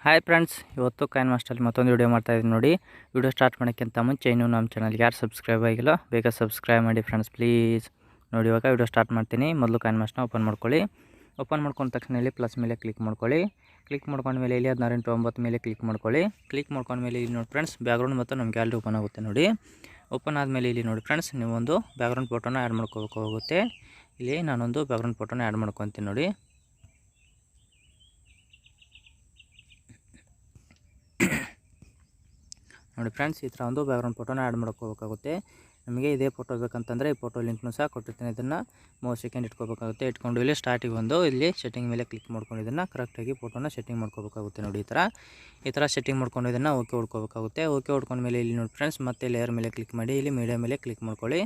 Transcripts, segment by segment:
Hi friends, ಇವತ್ತು ಕಾಯಿನ್ಮಾಸ್ಟರಲ್ಲಿ ಮತ್ತೊಂದು video ಮಾಡ್ತಾಯಿದ್ದೀನಿ ನೋಡಿ. ವಿಡಿಯೋ ಸ್ಟಾರ್ಟ್ ಮಾಡೋಕ್ಕಿಂತ ಮುಂಚೆ ಇನ್ನೂ ನಮ್ಮ ಚಾನಲ್ಗೆ ಯಾರು ಸಬ್ಸ್ಕ್ರೈಬ್ ಆಗಿಲ್ಲ ಬೇಗ ಸಬ್ಸ್ಕ್ರೈಬ್ ಮಾಡಿ ಫ್ರೆಂಡ್ಸ್ ಪ್ಲೀಸ್. ನೋಡಿ, ಇವಾಗ ವಿಡಿಯೋ ಸ್ಟಾರ್ಟ್ ಮಾಡ್ತೀನಿ. ಮೊದಲು ಕಾಯಿನ್ಮಾಸ್ಟರ್ನ ಓಪನ್ ಮಾಡ್ಕೊಳ್ಳಿ. ಓಪನ್ ಮಾಡ್ಕೊಂಡ ತಕ್ಷಣ ಇಲ್ಲಿ ಪ್ಲಸ್ ಮೇಲೆ ಕ್ಲಿಕ್ ಮಾಡ್ಕೊಳ್ಳಿ. ಕ್ಲಿಕ್ ಮಾಡ್ಕೊಂಡ್ಮೇಲೆ ಇಲ್ಲಿ 16:9 ಮೇಲೆ ಕ್ಲಿಕ್ ಮಾಡ್ಕೊಳ್ಳಿ. ಕ್ಲಿಕ್ ಮಾಡ್ಕೊಂಡ್ಮೇಲೆ ಇಲ್ಲಿ ನೋಡಿ ಫ್ರೆಂಡ್ಸ್, ಬ್ಯಾಕ್ಗ್ರೌಂಡ್ ಮತ್ತು ನಮ್ಮ ಗ್ಯಾಲರಿ ಓಪನ್ ಆಗುತ್ತೆ ನೋಡಿ. ಓಪನ್ ಆದಮೇಲೆ ಇಲ್ಲಿ ನೋಡಿ ಫ್ರೆಂಡ್ಸ್, ನೀವು ಒಂದು ಬ್ಯಾಕ್ಗ್ರೌಂಡ್ ಫೋಟೋನ ಆ್ಯಡ್ ಮಾಡ್ಕೋಬೇಕಾಗುತ್ತೆ. ಇಲ್ಲಿ ನಾನೊಂದು ಬ್ಯಾಕ್ಗ್ರೌಂಡ್ ಫೋಟೋನ ಆ್ಯಡ್ ಮಾಡ್ಕೊತೀನಿ ನೋಡಿ. ನೋಡಿ ಫ್ರೆಂಡ್ಸ್, ಈ ಥರ ಒಂದು ಬ್ಯಾಕ್ಗ್ರೌಂಡ್ ಫೋಟೋನ ಆ್ಯಡ್ ಮಾಡ್ಕೋಬೇಕಾಗುತ್ತೆ. ನಮಗೆ ಇದೇ ಫೋಟೋ ಬೇಕಂತಂದರೆ ಈ ಫೋಟೋ ಲಿಂಕ್ನು ಸಹ ಕೊಟ್ಟಿರ್ತೀನಿ. ಇದನ್ನು 3 ಸೆಕೆಂಡ್ ಇಟ್ಕೋಬೇಕಾಗುತ್ತೆ. ಇಟ್ಕೊಂಡು ಇಲ್ಲಿ ಸ್ಟಾರ್ಟಿಗೆ ಬಂದು ಇಲ್ಲಿ ಸೆಟ್ಟಿಂಗ್ ಮೇಲೆ ಕ್ಲಿಕ್ ಮಾಡ್ಕೊಂಡು ಇದನ್ನು ಕರೆಕ್ಟಾಗಿ ಫೋಟೋನ ಸೆಟ್ಟಿಂಗ್ ಮಾಡ್ಕೋಬೇಕಾಗುತ್ತೆ ನೋಡಿ. ಈ ಥರ ಸೆಟ್ಟಿಂಗ್ ಮಾಡ್ಕೊಂಡು ಇದನ್ನು ಓಕೆ ಹೊಡ್ಕೋಬೇಕಾಗುತ್ತೆ. ಓಕೆ ಹೊಡ್ಕೊಂಡ್ಮೇಲೆ ಇಲ್ಲಿ ನೋಡಿ ಫ್ರೆಂಡ್ಸ್, ಮತ್ತೆ ಲೇಯರ್ ಮೇಲೆ ಕ್ಲಿಕ್ ಮಾಡಿ ಇಲ್ಲಿ ಮೀಡಿಯಾ ಮೇಲೆ ಕ್ಲಿಕ್ ಮಾಡ್ಕೊಳ್ಳಿ.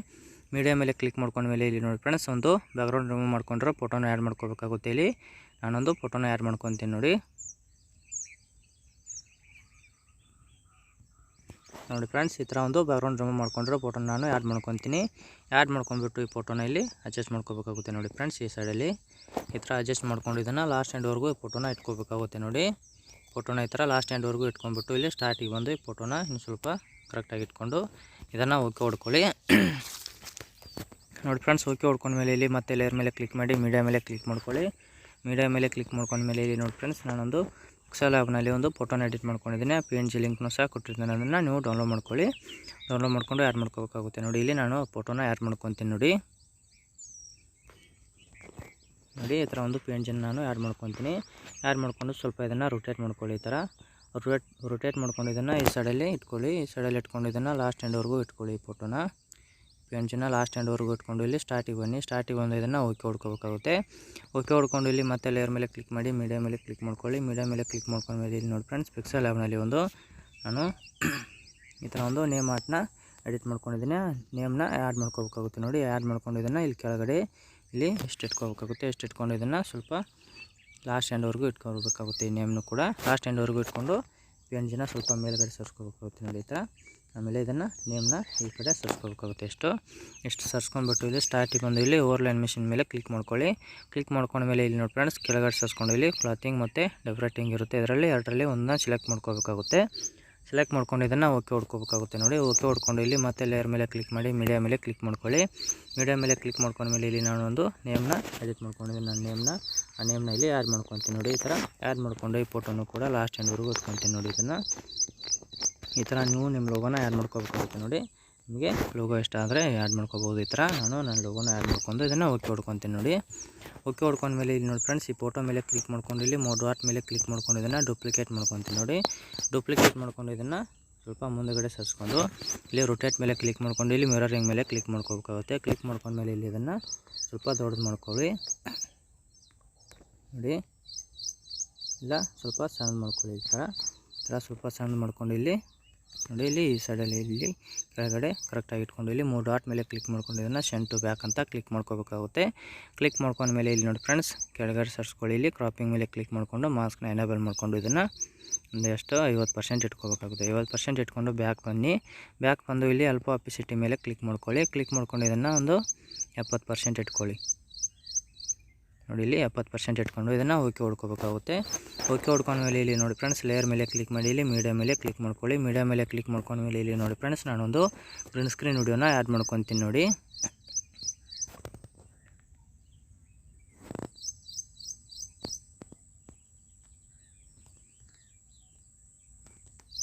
ಮೀಡಿಯಾ ಮೇಲೆ ಕ್ಲಿಕ್ ಮಾಡ್ಕೊಂಡ್ಮೇಲೆ ಇಲ್ಲಿ ನೋಡಿ ಫ್ರೆಂಡ್ಸ್, ಒಂದು ಬ್ಯಾಕ್ಗ್ರೌಂಡ್ ರಿಮೂವ್ ಮಾಡ್ಕೊಂಡ್ರೆ ಫೋಟೋನ ಆ್ಯಡ್ ಮಾಡ್ಕೋಬೇಕಾಗುತ್ತೆ. ಇಲ್ಲಿ ನಾನೊಂದು ಫೋಟೋನ ಆ್ಯಡ್ ಮಾಡ್ಕೊತೀನಿ ನೋಡಿ. ನೋಡಿ ಫ್ರೆಂಡ್ಸ್, ಈ ಥರ ಒಂದು ಬ್ಯಾಕ್ಗ್ರೌಂಡ್ ರಿಮೂವ್ ಮಾಡ್ಕೊಂಡ್ರೆ ಫೋಟೋನ ನಾನು ಆ್ಯಡ್ ಮಾಡ್ಕೊತೀನಿ. ಆ್ಯಡ್ ಮಾಡ್ಕೊಂಡ್ಬಿಟ್ಟು ಈ ಫೋಟೋನ ಇಲ್ಲಿ ಅಡ್ಜಸ್ಟ್ ಮಾಡ್ಕೋಬೇಕಾಗುತ್ತೆ ನೋಡಿ ಫ್ರೆಂಡ್ಸ್. ಈ ಸೈಡಲ್ಲಿ ಈ ಥರ ಅಡ್ಜಸ್ಟ್ ಮಾಡ್ಕೊಂಡು ಇದನ್ನು ಲಾಸ್ಟ್ ಎಂಡ್ವರೆಗೂ ಈ ಫೋಟೋನ ಇಟ್ಕೋಬೇಕಾಗುತ್ತೆ ನೋಡಿ. ಫೋಟೋನ ಈ ಥರ ಲಾಸ್ಟ್ ಎಂಡ್ವರೆಗೂ ಇಟ್ಕೊಂಡ್ಬಿಟ್ಟು ಇಲ್ಲಿ ಸ್ಟಾರ್ಟಿಗೆ ಬಂದು ಈ ಫೋಟೋನ ಇನ್ನು ಸ್ವಲ್ಪ ಕರೆಕ್ಟಾಗಿ ಇಟ್ಕೊಂಡು ಇದನ್ನು ಓಕೆ ಹೊಡ್ಕೊಳ್ಳಿ. ನೋಡಿ ಫ್ರೆಂಡ್ಸ್, ಓಕೆ ಹೊಡ್ಕೊಂಡ್ಮೇಲೆ ಇಲ್ಲಿ ಮತ್ತೆ ಲೇಯರ್ ಮೇಲೆ ಕ್ಲಿಕ್ ಮಾಡಿ ಮೀಡಿಯಾ ಮೇಲೆ ಕ್ಲಿಕ್ ಮಾಡ್ಕೊಳ್ಳಿ. ಮೀಡಿಯಾ ಮೇಲೆ ಕ್ಲಿಕ್ ಮಾಡ್ಕೊಂಡ್ಮೇಲೆ ಇಲ್ಲಿ ನೋಡಿ ಫ್ರೆಂಡ್ಸ್, ನಾನೊಂದು ಪಿಕ್ಸೆಲ್ ಆ್ಯಪ್ನಲ್ಲಿ ಒಂದು ಫೋಟೋನ ಎಡಿಟ್ ಮಾಡ್ಕೊಂಡಿದ್ದೀನಿ. PNG ಲಿಂಕ್ನು ಸಹ ಕೊಟ್ಟಿರ್ತೀನಿ, ಅದನ್ನು ನೀವು ಡೌನ್ಲೋಡ್ ಮಾಡ್ಕೊಳ್ಳಿ. ಡೌನ್ಲೋಡ್ ಮಾಡ್ಕೊಂಡು ಆ್ಯಡ್ ಮಾಡ್ಕೋಬೇಕಾಗುತ್ತೆ ನೋಡಿ. ಇಲ್ಲಿ ನಾನು ಫೋಟೋನ ಆ್ಯಡ್ ಮಾಡ್ಕೊತೀನಿ ನೋಡಿ. ಈ ಥರ ಒಂದು PNG ನಾನು ಆ್ಯಡ್ ಮಾಡ್ಕೊತೀನಿ. ಆ್ಯಡ್ ಮಾಡ್ಕೊಂಡು ಸ್ವಲ್ಪ ಇದನ್ನು ರೊಟೇಟ್ ಮಾಡ್ಕೊಳ್ಳಿ. ಈ ಥರ ರೊಟೇಟ್ ಮಾಡ್ಕೊಂಡು ಇದನ್ನು ಈ ಸೈಡಲ್ಲಿ ಇಟ್ಕೊಳ್ಳಿ. ಈ ಸೈಡಲ್ಲಿ ಇಟ್ಕೊಂಡು ಇದನ್ನು ಲಾಸ್ಟ್ ಎಂಡ್ವರೆಗೂ ಇಟ್ಕೊಳ್ಳಿ. ಈ ಫೋಟೋನ PNGನ ಲಾಸ್ಟ್ ಎಂಡ್ವರೆಗೂ ಇಟ್ಕೊಂಡು ಇಲ್ಲಿ ಸ್ಟಾರ್ಟಿಗೆ ಬನ್ನಿ. ಸ್ಟಾರ್ಟಿಗೆ ಬಂದು ಇದನ್ನು ಓಕೆ ಹೊಡ್ಕೋಬೇಕಾಗುತ್ತೆ. ಓಕೆ ಹೊಡ್ಕೊಂಡು ಇಲ್ಲಿ ಮತ್ತೆ ಲೇಯರ್ ಮೇಲೆ ಕ್ಲಿಕ್ ಮಾಡಿ ಮೀಡಿಯಾ ಮೇಲೆ ಕ್ಲಿಕ್ ಮಾಡ್ಕೊಳ್ಳಿ. ಮೀಡಿಯಾ ಮೇಲೆ ಕ್ಲಿಕ್ ಮಾಡ್ಕೊಂಡ್ಮೇಲೆ ಇಲ್ಲಿ ನೋಡಿ ಫ್ರೆಂಡ್ಸ್, ಪಿಕ್ಸೆಲ್ ಆ್ಯಪ್ನಲ್ಲಿ ಒಂದು ನಾನು ಈ ಥರ ಒಂದು ನೇಮ್ ಆರ್ಟ್ನ ಎಡಿಟ್ ಮಾಡ್ಕೊಂಡಿದ್ದೀನಿ. ನೇಮ್ನ ಆ್ಯಡ್ ಮಾಡ್ಕೋಬೇಕಾಗುತ್ತೆ ನೋಡಿ. ಆ್ಯಡ್ ಮಾಡ್ಕೊಂಡು ಇದನ್ನು ಇಲ್ಲಿ ಕೆಳಗಡೆ ಇಲ್ಲಿ ಎಷ್ಟು ಇಟ್ಕೋಬೇಕಾಗುತ್ತೆ. ಎಷ್ಟು ಇಟ್ಕೊಂಡು ಇದನ್ನು ಸ್ವಲ್ಪ ಲಾಸ್ಟ್ ಎಂಡ್ವರೆಗೂ ಇಟ್ಕೊಳ್ಬೇಕಾಗುತ್ತೆ. ಈ ನೇಮ್ನು ಕೂಡ ಲಾಸ್ಟ್ ಎಂಡ್ವರೆಗೂ ಇಟ್ಕೊಂಡು PNGನ ಸ್ವಲ್ಪ ಮೇಲ್ಗಡೆ ಸರ್ಸ್ಕೋಬೇಕಾಗುತ್ತೆ ನೋಡಿ. ಈ ಥರ ಆಮೇಲೆ ಇದನ್ನು ನೇಮ್ನ ಈ ಕಡೆ ಸರ್ಸ್ಕೋಬೇಕಾಗುತ್ತೆ. ಎಷ್ಟು ಸರ್ಸ್ಕೊಂಡ್ಬಿಟ್ಟು ಇಲ್ಲಿ ಸ್ಟಾರ್ಟಿಗೆ ಬಂದು ಇಲ್ಲಿ ಓವರ್ಲೈನ್ ಮಿಷಿನ್ ಮೇಲೆ ಕ್ಲಿಕ್ ಮಾಡ್ಕೊಳ್ಳಿ. ಕ್ಲಿಕ್ ಮಾಡ್ಕೊಂಡ್ಮೇಲೆ ಇಲ್ಲಿ ನೋಡಿ ಫ್ರೆಂಡ್ಸ್, ಕೆಳಗಡೆ ಸರ್ಸ್ಕೊಂಡು ಇಲ್ಲಿ ಕ್ಲಾತಿಂಗ್ ಮತ್ತು ಡೆಕೋರೇಟಿಂಗ್ ಇರುತ್ತೆ. ಎರಡರಲ್ಲಿ ಒಂದನ್ನ ಸೆಲೆಕ್ಟ್ ಮಾಡ್ಕೋಬೇಕಾಗುತ್ತೆ. ಸೆಲೆಕ್ಟ್ ಮಾಡ್ಕೊಂಡು ಇದನ್ನು ಓಕೆ ಹೊಡ್ಕೋಬೇಕಾಗುತ್ತೆ ನೋಡಿ. ಓಕೆ ಹೊಡ್ಕೊಂಡು ಇಲ್ಲಿ ಮತ್ತೆ ಲೇಯರ್ ಮೇಲೆ ಕ್ಲಿಕ್ ಮಾಡಿ ಮೀಡಿಯಾ ಮೇಲೆ ಕ್ಲಿಕ್ ಮಾಡ್ಕೊಳ್ಳಿ. ಮೀಡಿಯಾ ಮೇಲೆ ಕ್ಲಿಕ್ ಮಾಡ್ಕೊಂಡ್ಮೇಲೆ ಇಲ್ಲಿ ನಾನೊಂದು ನೇಮ್ನ ಎಡಿಟ್ ಮಾಡ್ಕೊಂಡಿದ್ದೀನಿ. ನಾನು ಆ ನೇಮ್ನ ಇಲ್ಲಿ ಆ್ಯಡ್ ಮಾಡ್ಕೊತೀನಿ ನೋಡಿ. ಈ ಥರ ಆ್ಯಡ್ ಮಾಡ್ಕೊಂಡು ಈ ಫೋಟೋನು ಕೂಡ ಲಾಸ್ಟ್ ಎಂಡ್ವರೆಗೂ ಇಟ್ಕೊತೀನಿ ನೋಡಿ. ಇದನ್ನು ಈ ಥರ ನೀವು ನಿಮ್ಮ ಲೋಗೋನ ಆ್ಯಡ್ ಮಾಡ್ಕೋಬೇಕಾಗುತ್ತೆ ನೋಡಿ. ನಿಮಗೆ ಲೋಗೋ ಇಷ್ಟ ಆದರೆ ಆ್ಯಡ್ ಮಾಡ್ಕೋಬೋದು. ಈ ಥರ ನನ್ನ ಲೋಗೋನ ಆ್ಯಡ್ ಮಾಡ್ಕೊಂಡು ಇದನ್ನು ಓಕೆ ಹೊಡ್ಕೊತೀನಿ ನೋಡಿ. ಓಕೆ ಹೊಡ್ಕೊಂಡ್ಮೇಲೆ ಇಲ್ಲಿ ನೋಡಿ ಫ್ರೆಂಡ್ಸ್, ಈ ಫೋಟೋ ಮೇಲೆ ಕ್ಲಿಕ್ ಮಾಡ್ಕೊಂಡು ಇಲ್ಲಿ 3 ಡಾಟ್ ಮೇಲೆ ಕ್ಲಿಕ್ ಮಾಡ್ಕೊಂಡು ಇದನ್ನು ಡೂಪ್ಲಿಕೇಟ್ ಮಾಡ್ಕೊತೀನಿ ನೋಡಿ. ಡೂಪ್ಲಿಕೇಟ್ ಮಾಡ್ಕೊಂಡು ಇದನ್ನು ಸ್ವಲ್ಪ ಮುಂದುಗಡೆ ಸರಿಸ್ಕೊಂಡು ಇಲ್ಲಿ ರೊಟೇಟ್ ಮೇಲೆ ಕ್ಲಿಕ್ ಮಾಡ್ಕೊಂಡು ಇಲ್ಲಿ ಮಿರರಿಂಗ್ ಮೇಲೆ ಕ್ಲಿಕ್ ಮಾಡ್ಕೋಬೇಕಾಗುತ್ತೆ. ಕ್ಲಿಕ್ ಮಾಡ್ಕೊಂಡ್ಮೇಲೆ ಇಲ್ಲಿ ಇದನ್ನು ಸ್ವಲ್ಪ ದೊಡ್ಡದು ಮಾಡ್ಕೊಳ್ಳಿ ನೋಡಿ. ಇಲ್ಲ ಸ್ವಲ್ಪ ಸಣ್ಣ ಮಾಡ್ಕೊಳ್ಳಿ. ಈ ಥರ ಸ್ವಲ್ಪ ಸಣ್ಣ ಮಾಡ್ಕೊಂಡು ಇಲ್ಲಿ ನೋಡಿ. ಇಲ್ಲಿ ಈ ಸೈಡಲ್ಲಿ ಇಲ್ಲಿ ಕೆಳಗಡೆ ಕರೆಕ್ಟಾಗಿ ಇಟ್ಕೊಂಡು ಇಲ್ಲಿ 3 ಡಾಟ್ ಮೇಲೆ ಕ್ಲಿಕ್ ಮಾಡ್ಕೊಂಡು ಇದನ್ನು ಸೆಂಡ್ ಟು ಬ್ಯಾಕ್ ಅಂತ ಕ್ಲಿಕ್ ಮಾಡ್ಕೋಬೇಕಾಗುತ್ತೆ. ಕ್ಲಿಕ್ ಮಾಡ್ಕೊಂಡ್ಮೇಲೆ ಇಲ್ಲಿ ನೋಡಿ ಫ್ರೆಂಡ್ಸ್, ಕೆಳಗಡೆ ಸರ್ಸ್ಕೊಳ್ಳಿ. ಇಲ್ಲಿ ಕ್ರಾಪಿಂಗ್ ಮೇಲೆ ಕ್ಲಿಕ್ ಮಾಡಿಕೊಂಡು ಮಾಸ್ಕ್ನ ಎನೇಬಲ್ ಮಾಡಿಕೊಂಡು ಇದನ್ನು ಒಂದು ಎಷ್ಟು 50% ಇಟ್ಕೋಬೇಕಾಗುತ್ತೆ. 50% ಇಟ್ಕೊಂಡು ಬ್ಯಾಕ್ ಬನ್ನಿ. ಬ್ಯಾಕ್ ಬಂದು ಇಲ್ಲಿ ಅಲ್ಪ ಅಪಿಸಿಟಿ ಮೇಲೆ ಕ್ಲಿಕ್ ಮಾಡ್ಕೊಳ್ಳಿ. ಕ್ಲಿಕ್ ಮಾಡ್ಕೊಂಡು ಇದನ್ನು ಒಂದು 70% ಇಟ್ಕೊಳ್ಳಿ ನೋಡಿ. ಇಲ್ಲಿ 70% ಇಟ್ಕೊಂಡು ಇದನ್ನು ಓಕೆ ಹೊಡ್ಕೋಬೇಕಾಗುತ್ತೆ. ಓಕೆ ಹೊಡ್ಕೊಂಡ್ಮೇಲೆ ಇಲ್ಲಿ ನೋಡಿ ಫ್ರೆಂಡ್ಸ್, ಲೇಯರ್ ಮೇಲೆ ಕ್ಲಿಕ್ ಮಾಡಿ ಇಲ್ಲಿ ಮೀಡಿಯಾ ಮೇಲೆ ಕ್ಲಿಕ್ ಮಾಡ್ಕೊಳ್ಳಿ. ಮೀಡಿಯಾ ಮೇಲೆ ಕ್ಲಿಕ್ ಮಾಡ್ಕೊಂಡ್ಮೇಲೆ ಇಲ್ಲಿ ನೋಡಿ ಫ್ರೆಂಡ್ಸ್, ನಾನೊಂದು ಗ್ರೀನ್ ಸ್ಕ್ರೀನ್ ವಿಡಿಯೋನ ಆ್ಯಡ್ ಮಾಡ್ಕೊತೀನಿ ನೋಡಿ.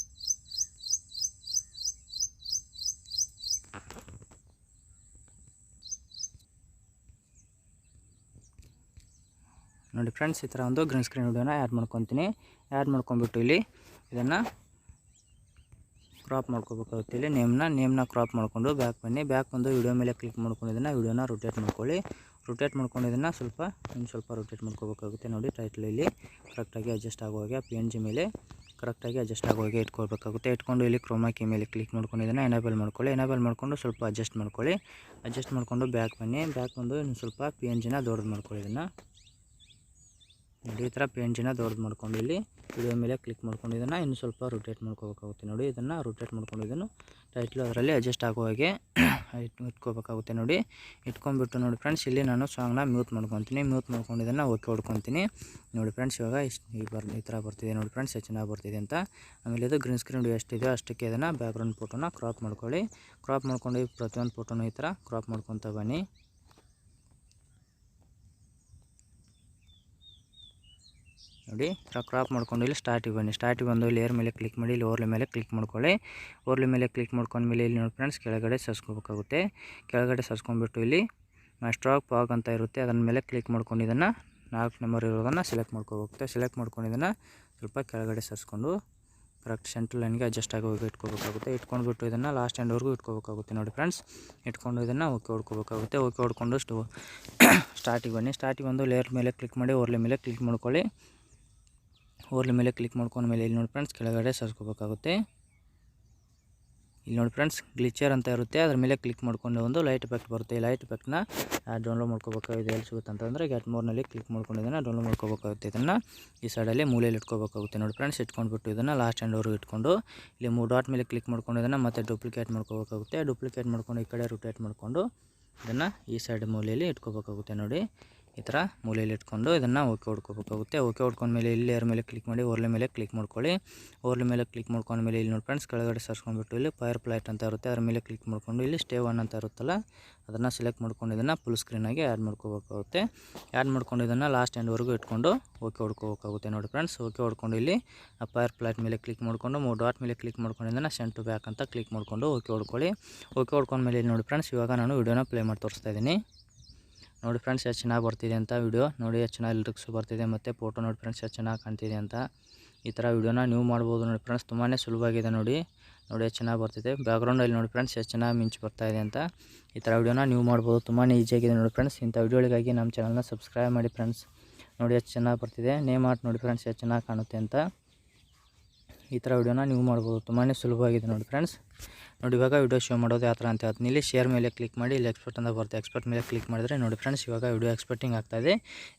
ನೋಡಿ ಫ್ರೆಂಡ್ಸ್, ಈ ಥರ ಒಂದು ಗ್ರೀನ್ ಸ್ಕ್ರೀನ್ ವಿಡಿಯೋನ ಆ್ಯಡ್ ಮಾಡ್ಕೊತೀನಿ. ಆ್ಯಡ್ ಮಾಡ್ಕೊಂಡ್ಬಿಟ್ಟು ಇಲ್ಲಿ ಇದನ್ನು ಕ್ರಾಪ್ ಮಾಡ್ಕೋಬೇಕಾಗುತ್ತೆ. ಇಲ್ಲಿ ನೇಮ್ನ ಕ್ರಾಪ್ ಮಾಡಿಕೊಂಡು ಬ್ಯಾಕ್ ಬನ್ನಿ. ಬ್ಯಾಕ್ ಬಂದು ವಿಡಿಯೋ ಮೇಲೆ ಕ್ಲಿಕ್ ಮಾಡ್ಕೊಂಡು ಇದನ್ನು ವಿಡಿಯೋನ ರೊಟೇಟ್ ಮಾಡ್ಕೊಳ್ಳಿ. ರೊಟೇಟ್ ಮಾಡ್ಕೊಂಡು ಇದನ್ನು ಸ್ವಲ್ಪ ರೊಟೇಟ್ ಮಾಡ್ಕೋಬೇಕಾಗುತ್ತೆ ನೋಡಿ. ಟೈಟ್ಲ್ ಇಲ್ಲಿ ಕರೆಕ್ಟಾಗಿ ಅಡ್ಜಸ್ಟ್ ಆಗೋ ಹಾಗೆ PNG ಮೇಲೆ ಕರೆಕ್ಟಾಗಿ ಅಡ್ಜಸ್ಟ್ ಆಗೋ ಹಾಗೆ ಇಟ್ಕೊಳ್ಬೇಕಾಗುತ್ತೆ. ಇಟ್ಕೊಂಡು ಇಲ್ಲಿ ಕ್ರೋಮಾ ಕೀ ಮೇಲೆ ಕ್ಲಿಕ್ ಮಾಡ್ಕೊಂಡು ಇದನ್ನು ಎನೇಬಲ್ ಮಾಡ್ಕೊಳ್ಳಿ. ಎನೇಬಲ್ ಮಾಡ್ಕೊಂಡು ಸ್ವಲ್ಪ ಅಡ್ಜಸ್ಟ್ ಮಾಡ್ಕೊಳ್ಳಿ. ಅಡ್ಜಸ್ಟ್ ಮಾಡ್ಕೊಂಡು ಬ್ಯಾಕ್ ಬನ್ನಿ. ಬ್ಯಾಕ್ ಬಂದು ಇನ್ನು ಸ್ವಲ್ಪ PNGನ ದೊಡ್ಡದು ಮಾಡ್ಕೊಳ್ಳಿ. ಇದನ್ನು ನೋಡಿ. ಈ ಥರ PNGನ ದೊಡ್ಡದು ಮಾಡ್ಕೊಂಡು ಇಲ್ಲಿ ವಿಡಿಯೋ ಮೇಲೆ ಕ್ಲಿಕ್ ಮಾಡ್ಕೊಂಡು ಇದನ್ನು ಇನ್ನು ಸ್ವಲ್ಪ ರೊಟೇಟ್ ಮಾಡ್ಕೋಬೇಕಾಗುತ್ತೆ ನೋಡಿ. ಇದನ್ನು ರೊಟೇಟ್ ಮಾಡ್ಕೊಂಡು ಇದನ್ನು ಟೈಟ್ಲು ಅದರಲ್ಲಿ ಅಡ್ಜಸ್ಟ್ ಆಗೋ ಹಾಗೆ ಇಟ್ಕೋಬೇಕಾಗುತ್ತೆ ನೋಡಿ. ಇಟ್ಕೊಂಡ್ಬಿಟ್ಟು ನೋಡಿ ಫ್ರೆಂಡ್ಸ್, ಇಲ್ಲಿ ನಾನು ಸಾಂಗ್ನ ಮ್ಯೂಟ್ ಮಾಡ್ಕೊತೀನಿ. ಮ್ಯೂಟ್ ಮಾಡ್ಕೊಂಡು ಇದನ್ನು ಓಕೆ ಹೊಡ್ಕೊತೀನಿ ನೋಡಿ ಫ್ರೆಂಡ್ಸ್. ಇವಾಗ ಈ ಥರ ಬರ್ತಿದೆ ನೋಡಿ ಫ್ರೆಂಡ್ಸ್, ಎಷ್ಟು ಚೆನ್ನಾಗಿ ಬರ್ತಿದೆ ಅಂತ. ಆಮೇಲೆ ಇದು ಗ್ರೀನ್ ಸ್ಕ್ರೀನ್ ಎಷ್ಟಿದೆಯೋ ಅಷ್ಟಕ್ಕೆ ಇದನ್ನು ಬ್ಯಾಕ್ಗ್ರೌಂಡ್ ಫೋಟೋನ ಕ್ರಾಪ್ ಮಾಡ್ಕೊಳ್ಳಿ. ಕ್ರಾಪ್ ಮಾಡ್ಕೊಂಡು ಪ್ರತಿಯೊಂದು ಫೋಟೋನು ಈ ಥರ ಕ್ರಾಪ್ ಮಾಡ್ಕೊತ ಬನ್ನಿ ನೋಡಿ. ಕ್ರಾಪ್ ಮಾಡ್ಕೊಂಡು ಇಲ್ಲಿ ಸ್ಟಾರ್ಟಿಗೆ ಬನ್ನಿ. ಸ್ಟಾರ್ಟಿಗೆ ಬಂದು ಇಲ್ಲಿ ಏರ್ ಮೇಲೆ ಕ್ಲಿಕ್ ಮಾಡಿ, ಇಲ್ಲಿ ಓರ್ಲಿ ಮೇಲೆ ಕ್ಲಿಕ್ ಮಾಡ್ಕೊಳ್ಳಿ. ಓರ್ಲಿ ಮೇಲೆ ಕ್ಲಿಕ್ ಮಾಡ್ಕೊಂಡ್ಮೇಲೆ ಇಲ್ಲಿ ನೋಡಿ ಫ್ರೆಂಡ್ಸ್, ಕೆಳಗಡೆ ಸರ್ಸ್ಕೋಬೇಕಾಗುತ್ತೆ. ಕೆಳಗಡೆ ಸರ್ಸ್ಕೊಂಡ್ಬಿಟ್ಟು ಇಲ್ಲಿ ಸ್ಟ್ರೋಕ್ ಪಾಗ್ ಅಂತ ಇರುತ್ತೆ, ಅದನ್ನ ಮೇಲೆ ಕ್ಲಿಕ್ ಮಾಡ್ಕೊಂಡು ಇದನ್ನು 4 ನಂಬರ್ ಇರೋದನ್ನು ಸೆಲೆಕ್ಟ್ ಮಾಡ್ಕೋಬೇಕಾಗುತ್ತೆ. ಸೆಲೆಕ್ಟ್ ಮಾಡ್ಕೊಂಡು ಇದನ್ನು ಸ್ವಲ್ಪ ಕೆಳಗಡೆ ಸರ್ಸ್ಕೊಂಡು ಕರೆಕ್ಟ್ ಸೆಂಟ್ರ್ ಲೈನ್ಗೆ ಅಡ್ಜಸ್ಟ್ ಆಗಿ ಹೋಗಿ ಇಟ್ಕೋಬೇಕಾಗುತ್ತೆ. ಇಟ್ಕೊಂಡ್ಬಿಟ್ಟು ಇದನ್ನು ಲಾಸ್ಟ್ ಎಂಡ್ವರೆಗೂ ಇಟ್ಕೋಬೇಕಾಗುತ್ತೆ ನೋಡಿ ಫ್ರೆಂಡ್ಸ್. ಇಟ್ಕೊಂಡು ಇದನ್ನು ಓಕೆ ಹೊಡ್ಕೋಬೇಕಾಗುತ್ತೆ. ಓಕೆ ಹೊಡ್ಕೊಂಡು ಸ್ಟಾರ್ಟಿಗೆ ಬನ್ನಿ. ಸ್ಟಾರ್ಟಿಗೆ ಬಂದು ಲೇಯರ್ ಮೇಲೆ ಕ್ಲಿಕ್ ಮಾಡಿ, ಓರ್ಲಿ ಮೇಲೆ ಕ್ಲಿಕ್ ಮಾಡ್ಕೊಳ್ಳಿ. ಓರ್ಲಿ ಮೇಲೆ ಕ್ಲಿಕ್ ಮಾಡ್ಕೊಂಡ್ಮೇಲೆ ಇಲ್ಲಿ ನೋಡಿ ಫ್ರೆಂಡ್ಸ್, ಕೆಳಗಡೆ ಸರ್ಸ್ಕೋಬೇಕಾಗುತ್ತೆ. ಇಲ್ಲಿ ನೋಡಿ ಫ್ರೆಂಡ್ಸ್, ಗ್ಲಿಚರ್ ಅಂತ ಇರುತ್ತೆ, ಅದ್ರ ಮೇಲೆ ಕ್ಲಿಕ್ ಮಾಡ್ಕೊಂಡು ಒಂದು ಲೈಟ್ ಎಫೆಕ್ಟ್ ಬರುತ್ತೆ. ಈ ಲೈಟ್ ಎಫೆಕ್ಟ್ನ ಡೌನ್ಲೋಡ್ ಮಾಡ್ಕೋಬೇಕಾಗುತ್ತೆ. ಎಲ್ಲಿ ಸಿಗುತ್ತೆ ಅಂತಂದರೆ ಗೆಟ್ ಮೋರ್ನಲ್ಲಿ ಕ್ಲಿಕ್ ಮಾಡ್ಕೊಂಡು ಇದನ್ನು ಡೌನ್ಲೋಡ್ ಮಾಡ್ಕೋಬೇಕಾಗುತ್ತೆ. ಇದನ್ನು ಈ ಸೈಡಲ್ಲಿ ಮೂಲೆಯಲ್ಲಿ ಇಟ್ಕೋಬೇಕಾಗುತ್ತೆ ನೋಡಿ ಫ್ರೆಂಡ್ಸ್. ಇಟ್ಕೊಂಡ್ಬಿಟ್ಟು ಇದನ್ನು ಲಾಸ್ಟ್ ಎಂಡ್ವರೆಗೂ ಇಟ್ಕೊಂಡು ಇಲ್ಲಿ 3 ಡಾಟ್ ಮೇಲೆ ಕ್ಲಿಕ್ ಮಾಡ್ಕೊಂಡು ಇದನ್ನು ಮತ್ತೆ ಡೂಪ್ಲಿಕೇಟ್ ಮಾಡ್ಕೋಬೇಕಾಗುತ್ತೆ. ಡೂಪ್ಲಿಕೇಟ್ ಮಾಡ್ಕೊಂಡು ಈ ಕಡೆ ರೊಟೇಟ್ ಮಾಡಿಕೊಂಡು ಇದನ್ನು ಈ ಸೈಡ್ ಮೂಲೆಯಲ್ಲಿ ಇಟ್ಕೋಬೇಕಾಗುತ್ತೆ ನೋಡಿ. ಈ ಥರ ಮೂಲೆಯಲ್ಲಿ ಇಟ್ಕೊಂಡು ಇದನ್ನು ಓಕೆ ಹೊಡ್ಕೋಬೇಕಾಗುತ್ತೆ. ಓಕೆ ಹೊಡ್ಕೊಂಡ್ಮೇಲೆ ಇಲ್ಲಿ ಲೇಯರ್ ಮೇಲೆ ಕ್ಲಿಕ್ ಮಾಡಿ, ಓರ್ಲಿ ಮೇಲೆ ಕ್ಲಿಕ್ ಮಾಡ್ಕೊಳ್ಳಿ. ಓರ್ಲಿ ಮೇಲೆ ಕ್ಲಿಕ್ ಮಾಡ್ಕೊಂಡ್ಮೇಲೆ ಇಲ್ಲಿ ನೋಡಿ ಫ್ರೆಂಡ್ಸ್, ಕೆಳಗಡೆ ಸರ್ಸ್ಕೊಂಡ್ಬಿಟ್ಟು ಇಲ್ಲಿ ಫೈರ್ ಪ್ಲೈಟ್ ಅಂತ ಇರುತ್ತೆ, ಅದ್ರ ಮೇಲೆ ಕ್ಲಿಕ್ ಮಾಡ್ಕೊಂಡು ಇಲ್ಲಿ ಸ್ಟೇ ಒನ್ ಅಂತ ಇರುತ್ತಲ್ಲ, ಅದನ್ನು ಸೆಲೆಕ್ಟ್ ಮಾಡ್ಕೊಂಡು ಇದನ್ನು ಫುಲ್ ಸ್ಕ್ರೀನಾಗಿ ಆ್ಯಡ್ ಮಾಡ್ಕೋಬೇಕಾಗುತ್ತೆ. ಆ್ಯಡ್ ಮಾಡ್ಕೊಂಡು ಇದನ್ನು ಲಾಸ್ಟ್ ಎಂಡ್ವರೆಗೂ ಇಟ್ಕೊಂಡು ಓಕೆ ಹೊಡ್ಕೋಬೇಕಾಗುತ್ತೆ ನೋಡಿ ಫ್ರೆಂಡ್ಸ್. ಓಕೆ ಹೊಡ್ಕೊಂಡು ಇಲ್ಲಿ ಫೈರ್ ಪ್ಲೈಟ್ ಮೇಲೆ ಕ್ಲಿಕ್ ಮಾಡ್ಕೊಂಡು 3 ಡಾಟ್ ಮೇಲೆ ಕ್ಲಿಕ್ ಮಾಡ್ಕೊಂಡು ಇದನ್ನು ಸೆಂಟ್ ಟು ಬ್ಯಾಕ್ ಅಂತ ಕ್ಲಿಕ್ ಮಾಡ್ಕೊಂಡು ಓಕೆ ಹೊಡ್ಕೊಳ್ಳಿ. ಓಕೆ ಹೊಡ್ಕೊಂಡ್ಮೇಲೆ ಇಲ್ಲಿ ನೋಡಿ ಫ್ರೆಂಡ್ಸ್, ಇವಾಗ ನಾನು ವಿಡಿಯೋನ ಪ್ಲೇ ಮಾಡಿ ತೋರಿಸ್ತಾ ಇದ್ದೀನಿ ನೋಡಿ ಫ್ರೆಂಡ್ಸ್. ಎಷ್ಟು ಚೆನ್ನಾಗಿ ಬರ್ತಿದೆ ಅಂತ ವಿಡಿಯೋ ನೋಡಿ, ಎಷ್ಟು ಚೆನ್ನಾಗಿ ಲಿರಿಕ್ಸ್ ಬರ್ತಿದೆ, ಮತ್ತು ಫೋಟೋ ನೋಡಿ ಫ್ರೆಂಡ್ಸ್ ಎಷ್ಟು ಚೆನ್ನಾಗಿ ಕಾಣ್ತಿದೆ ಅಂತ. ಈ ಥರ ವಿಡಿಯೋನ ನೀವು ಮಾಡ್ಬೋದು ನೋಡಿ ಫ್ರೆಂಡ್ಸ್. ತುಂಬಾ ಸುಲಭವಾಗಿದೆ ನೋಡಿ ಎಷ್ಟು ಚೆನ್ನಾಗಿ ಬರ್ತಿದೆ. ಬ್ಯಾಕ್ಗ್ರೌಂಡಲ್ಲಿ ನೋಡಿ ಫ್ರೆಂಡ್ಸ್ ಎಷ್ಟು ಚೆನ್ನಾಗಿ ಮಿಂಚು ಬರ್ತಾಯಿದೆ ಅಂತ. ಈ ಥರ ವಿಡಿಯೋನ ನೀವು ಮಾಡ್ಬೋದು, ತುಂಬಾ ಈಸಿಯಾಗಿದೆ ನೋಡಿ ಫ್ರೆಂಡ್ಸ್. ಇಂಥ ವಿಡಿಯೋಗಳಿಗಾಗಿ ನಮ್ಮ ಚಾನಲ್ನ ಸಬ್ಸ್ಕ್ರೈಬ್ ಮಾಡಿ ಫ್ರೆಂಡ್ಸ್. ನೋಡಿ ಎಷ್ಟು ಚೆನ್ನಾಗಿ ಬರ್ತಿದೆ. ನೇಮ್ ಆರ್ಟ್ ನೋಡಿ ಫ್ರೆಂಡ್ಸ್ ಎಷ್ಟು ಚೆನ್ನಾಗಿ ಕಾಣುತ್ತೆ ಅಂತ. ಈ ಥರ ವಿಡಿಯೋನ ನೀವು ಮಾಡ್ಬೋದು, ತುಂಬಾ ಸುಲಭವಾಗಿದೆ ನೋಡಿ ಫ್ರೆಂಡ್ಸ್. ನೋಡಿ ಇವಾಗ ವಿಡಿಯೋ ಶೋ ಮಾಡೋದು ಯಾವ ಥರ ಅಂತ ಹೇಳ್ತೀನಿ. ಇಲ್ಲಿ ಶೇರ್ ಮೇಲೆ ಕ್ಲಿಕ್ ಮಾಡಿ, ಇಲ್ಲಿ ಎಕ್ಸ್ಪರ್ಟ್ ಅಂತ ಬರುತ್ತೆ, ಎಕ್ಸ್ಪರ್ಟ್ ಮೇಲೆ ಕ್ಲಿಕ್ ಮಾಡಿದ್ರೆ ನೋಡಿ ಫ್ರೆಂಡ್ಸ್, ಇವಾಗ ವಿಡಿಯೋ ಎಕ್ಸ್ಪರ್ಟಿಂಗ್ ಆಗ್ತಾಯಿದೆ.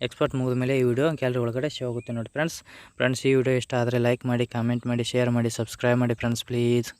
ಎಕ್ಸ್ಪರ್ಟ್ ಮುಗಿದ ಮೇಲೆ ಈ ವಿಡಿಯೋ ಗ್ಯಾಲರಿ ಒಳಗಡೆ ಶೋ ಆಗುತ್ತೆ ನೋಡಿ ಫ್ರೆಂಡ್ಸ್. ಈ ವಿಡಿಯೋ ಇಷ್ಟ ಆದರೆ ಲೈಕ್ ಮಾಡಿ, ಕಾಮೆಂಟ್ ಮಾಡಿ, ಶೇರ್ ಮಾಡಿ, ಸಬ್ಸ್ಕ್ರೈಬ್ ಮಾಡಿ ಫ್ರೆಂಡ್ಸ್ ಪ್ಲೀಸ್.